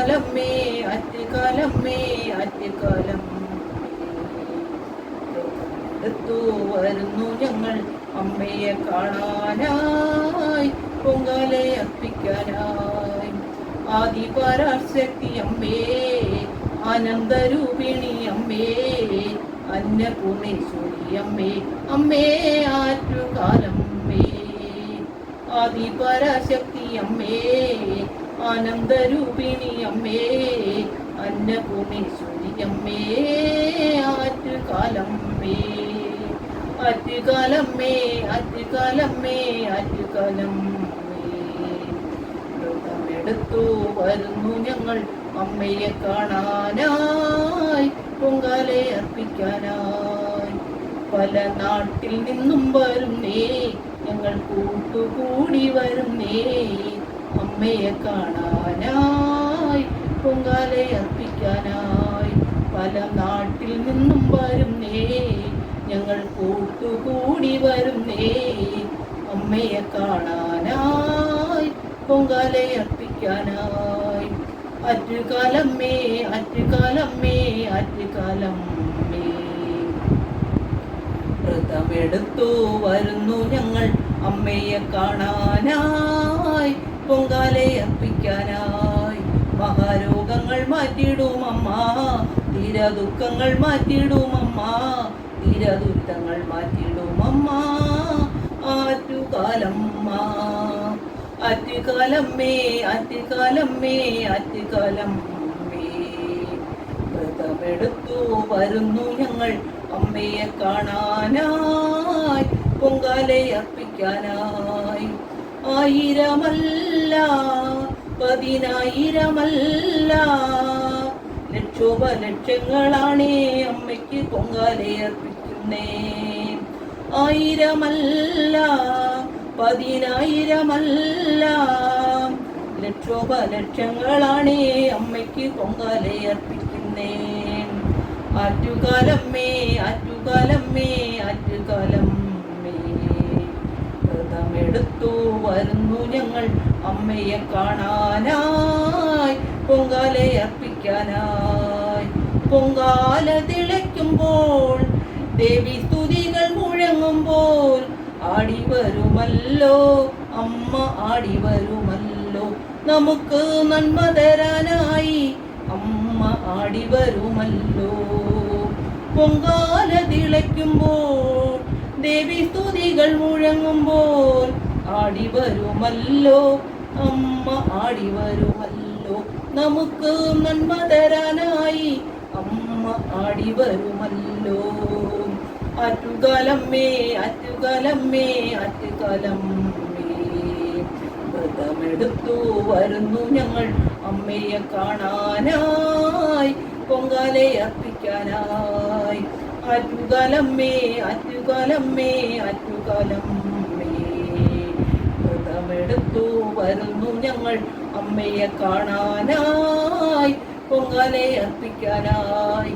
ആറ്റുകാലമ്മേ ആറ്റുകാലമ്മേ ആറ്റുകാലം എടുത്തു വരുന്നു ഞങ്ങൾ അമ്മയെ കാണാനായി പൊങ്കാലെ അർപ്പിക്കാനായി. ആദിപരാശക്തി അമ്മേ ആനന്ദരൂപിണി അമ്മേ അന്നപൂർണേശ്വരി അമ്മേ അമ്മേ ആറ്റുകാലമ്മേ. ആദിപരാശക്തി അമ്മേ ആനന്ദരൂപിണി അമ്മേ അന്നപൂർണേശ്വരി അമ്മേ ആറ്റുകാലമ്മേ. ആറ്റുകാലമ്മേ ആറ്റുകാലമ്മേ ആറ്റുകാലമ്മേ വ്രതമെടുത്തു വരുന്നു ഞങ്ങൾ അമ്മയെ കാണാനായി പൊങ്കാലെ അർപ്പിക്കാനായി. പല നാട്ടിൽ നിന്നും വരുന്നേ ഞങ്ങൾ കൂട്ടുകൂടി വരുന്നേ അമ്മയെ കാണാനായി പൊങ്കാലെ അർപ്പിക്കാനായി. പല നാട്ടിൽ നിന്നും വരുന്നേ ഞങ്ങൾ കൂട്ടുകൂടി വരുന്നേ അമ്മയെ കാണാനായി പൊങ്കാലെ അർപ്പിക്കാനായി. ആറ്റുകാലമ്മേ ആറ്റുകാലമ്മേ ആറ്റുകാലമ്മേ വ്രതമെടുത്തു വരുന്നു ഞങ്ങൾ അമ്മയെ കാണാനായി പൊങ്കാലെ അർപ്പിക്കാനായി. മഹാരോഗങ്ങൾ മാറ്റിയിടും അമ്മ, തീരദുഃഖങ്ങൾ മാറ്റിയിടും അമ്മ, തീരദുരിതങ്ങൾ മാറ്റിയിടും അമ്മ ആറ്റുകാലമ്മ. ആറ്റുകാലമ്മേ ആറ്റുകാലമ്മേ ആറ്റുകാലമ്മേ വ്രതമെടുത്തു വരുന്നു ഞങ്ങൾ അമ്മയെ കാണാനായി പൊങ്കാലെ അർപ്പിക്കാനായി. ആയിരമല്ല പതിനായിരമല്ല ലക്ഷോപലക്ഷങ്ങളാണേ അമ്മയ്ക്ക് പൊങ്കാലെ അർപ്പിക്കുന്നേ. ആയിരമല്ല പതിനായിരമല്ല ലക്ഷോപലക്ഷങ്ങളാണേ അമ്മയ്ക്ക് പൊങ്കാലെ അർപ്പിക്കുന്നേ. ആറ്റുകാലമ്മേ ആറ്റുകാലമ്മേ ആറ്റുകാലമ്മേ വ്രതമെടുത്തു വരുന്നു ഞങ്ങൾ അമ്മയെ കാണാനായി പൊങ്കാലെ അർപ്പിക്കാനായി. പൊങ്കാല തിളയ്ക്കുമ്പോൾ ദേവി സ്തുതികൾ മുഴങ്ങുമ്പോൾ ആടി വരുമല്ലോ അമ്മ ആടി വരുമല്ലോ. നമുക്ക് നന്മ തരാനായി അമ്മ ആടി വരുമല്ലോ. പൊങ്കാല തിളയ്ക്കുമ്പോൾ ദേവി സ്തുതികൾ മുഴങ്ങുമ്പോൾ ആടി വരുമല്ലോ അമ്മ ആടി വരുമല്ലോ. നമുക്ക് നന്മ തരാനായി അമ്മ ആടി വരുമല്ലോ. ആറ്റുകാലമ്മേ ആറ്റുകാലമ്മേ ആറ്റുകാലമ്മേ വ്രതമെടുത്തു വരുന്നു ഞങ്ങൾ അമ്മയെ കാണാനായി പൊങ്കാലെ അർപ്പിക്കാനായി. ആറ്റുകാലമ്മേ ആറ്റുകാലമ്മേ ആറ്റുകാലമ്മേ വ്രതമെടുത്തു വരുന്നു ഞങ്ങൾ അമ്മയെ കാണാനായി പൊങ്കാലെ അർപ്പിക്കാനായി.